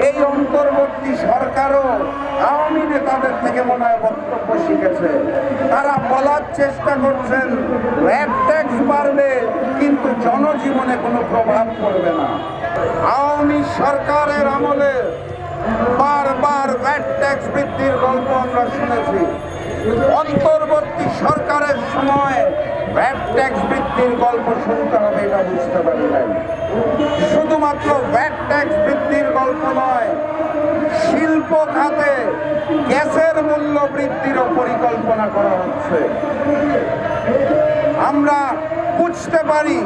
এই অন্তর্বর্তী সরকারও আওয়ামী নেতাদের থেকে মনে হয় বক্তব্য শিখেছে। তারা বলার চেষ্টা করছেন ভ্যাট ট্যাক্স বাড়বে কিন্তু জনজীবনে কোনো প্রভাব পড়বে না। আওয়ামী সরকারের আমলে বারবার ভ্যাট ট্যাক্স বৃদ্ধির গল্প আমরা শুনেছি। অন্তর্বর্তী সরকারের সময় ভ্যাট ট্যাক্স বৃদ্ধির গল্প শুনতে হবে এটা বুঝতে পারি নাই। শুধুমাত্র ভ্যাট ট্যাক্স বৃদ্ধির গল্প নয়, শিল্প খাতে গ্যাসের মূল্য বৃদ্ধিরও পরিকল্পনা করা হচ্ছে। আমরা বুঝতে পারি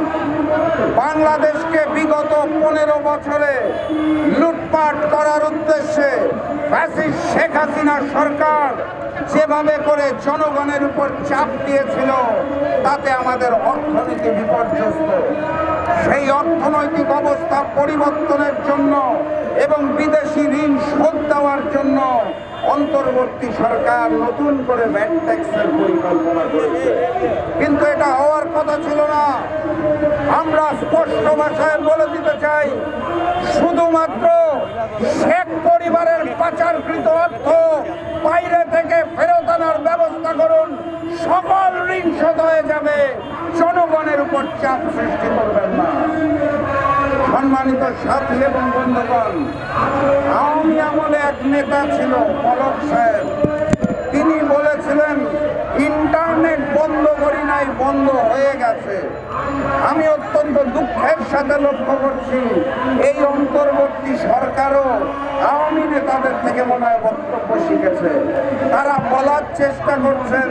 বাংলাদেশকে বিগত 15 বছরে লুটপাট করার উদ্দেশ্যে ফ্যাসিস্ট শেখ হাসিনা সরকার যেভাবে করে জনগণের উপর চাপ দিয়েছিল তাতে আমাদের অর্থনীতি বিপর্যস্ত। সেই অর্থনৈতিক অবস্থা পরিবর্তনের জন্য এবং বিদেশি ঋণ শোধ দেওয়ার জন্য অন্তর্বর্তী সরকার নতুন করে ভ্যাট ট্যাক্সের পরিকল্পনা করেছে, কিন্তু এটা হওয়ার কথা ছিল না। আমরা স্পষ্ট ভাষায় বলে দিতে চাই, শুধুমাত্র শেখ পরিবারের পাচারকৃত অর্থ বাইরে থেকে ফেরত আনার ব্যবস্থা করুন, সকল ঋণ শোধ হয়ে যাবে, জনগণের উপর চাপ সৃষ্টি করবেন না। সম্মানিত সাথী এবং বন্ধুগণ, আওয়ামী আমলে এক নেতা ছিল পলক সাহেব, তিনি বলেছিলেন ইন্টারনেট বন্ধ করি নাই, বন্ধ হয়ে গেছে। আমি অত্যন্ত দুঃখের সাথে লক্ষ্য করছি এই অন্তর্বর্তী সরকারও আওয়ামী নেতাদের থেকে মনে হয় বক্তব্য শিখেছে। তারা বলার চেষ্টা করছেন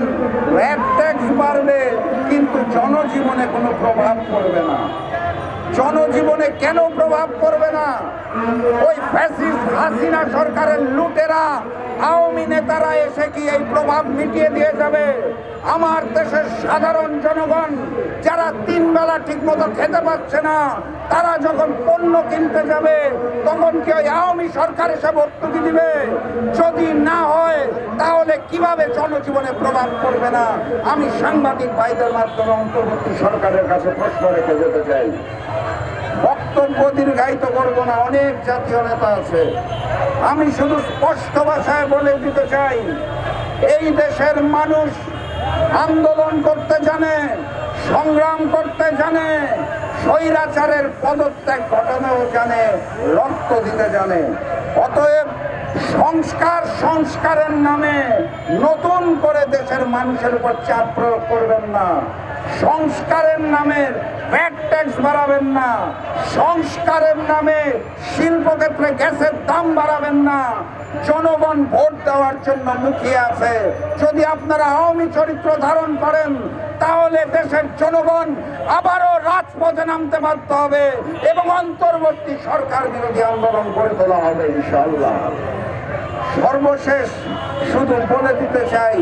ভ্যাট ট্যাক্স বাড়বে কিন্তু জনজীবনে কোনো প্রভাব পড়বে না। জনজীবনে কেন প্রভাব পড়বে না? ওই ফ্যাসিস্ট হাসিনা সরকারের লুটেরা আওয়ামী নেতারা এসে কি এই প্রভাব মিটিয়ে দিয়ে যাবে? আমার দেশের সাধারণ জনগণ যারা 3 বেলা ঠিক মতো খেতে পাচ্ছে না, তারা যখন পণ্য কিনতে যাবে তখন কি ওই আওয়ামী সরকার এসে ভর্তুকি দিবে? যদি না হয় তাহলে কিভাবে জনজীবনে প্রভাব পড়বে না? আমি সাংবাদিক ভাইদের মাধ্যমে অন্তর্বর্তী সরকারের কাছে প্রশ্ন রেখে যেতে চাই। বক্তব্য দীর্ঘায়িত করব না, অনেক জাতীয় নেতা আছে। আমি শুধু স্পষ্ট ভাষায় বলে দিতে চাই, এই দেশের মানুষ আন্দোলন করতে জানে, সংগ্রাম করতে জানে, স্বৈরাচারের পদত্যাগ ঘটানোও জানে, রক্ত দিতে জানে। অতএব সংস্কারের নামে নতুন করে দেশের মানুষের উপর চাপ প্রয়োগ করবেন না। সংস্কারের নামে ভ্যাট ট্যাক্স বাড়াবেন না। সংস্কারের নামে শিল্পক্ষেত্রে গ্যাসের দাম বাড়াবেন না। জনগণ ভোট দেওয়ার জন্য মুখিয়ে আছে। যদি আপনারা আওয়ামী চরিত্র ধারণ করেন তাহলে দেশের জনগণ আবারও রাজপথে নামতে বাধ্য হবে এবং অন্তর্বর্তী সরকার বিরোধী আন্দোলন করে তোলা হবে ইনশাআল্লাহ। সর্বশেষ শুধু বলে দিতে চাই,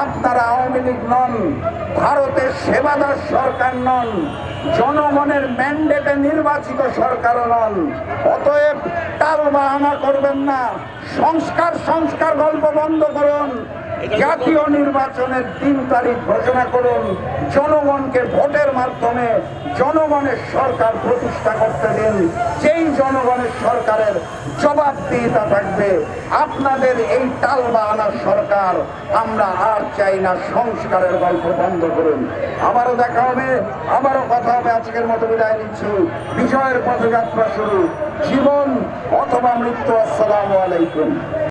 আপনারা আওয়ামী লীগ নন, ভারতের সেবাদার সরকার নন, জনগণের ম্যান্ডেটে নির্বাচিত সরকারও নন। অতএব টাল বাহানা করবেন না। সংস্কার গল্প বন্ধ করুন। জাতীয় নির্বাচনের 3 তারিখ ঘোষণা করুন। জনগণকে ভোটের মাধ্যমে জনগণের সরকার প্রতিষ্ঠা করতে দিন। যেই জনগণের সরকারের জবাবদিহিতা থাকবে। আপনাদের এই টাল বাহানার সরকার আমরা আর চাই না। সংস্কারের গল্প বন্ধ করুন। আবারও দেখা হবে, আবারও কথা হবে। আজকের মতো বিদায় নিচ্ছি। বিজয়ের পথযাত্রা শুরু, জীবন অথবা মৃত্যু। আসসালামু আলাইকুম।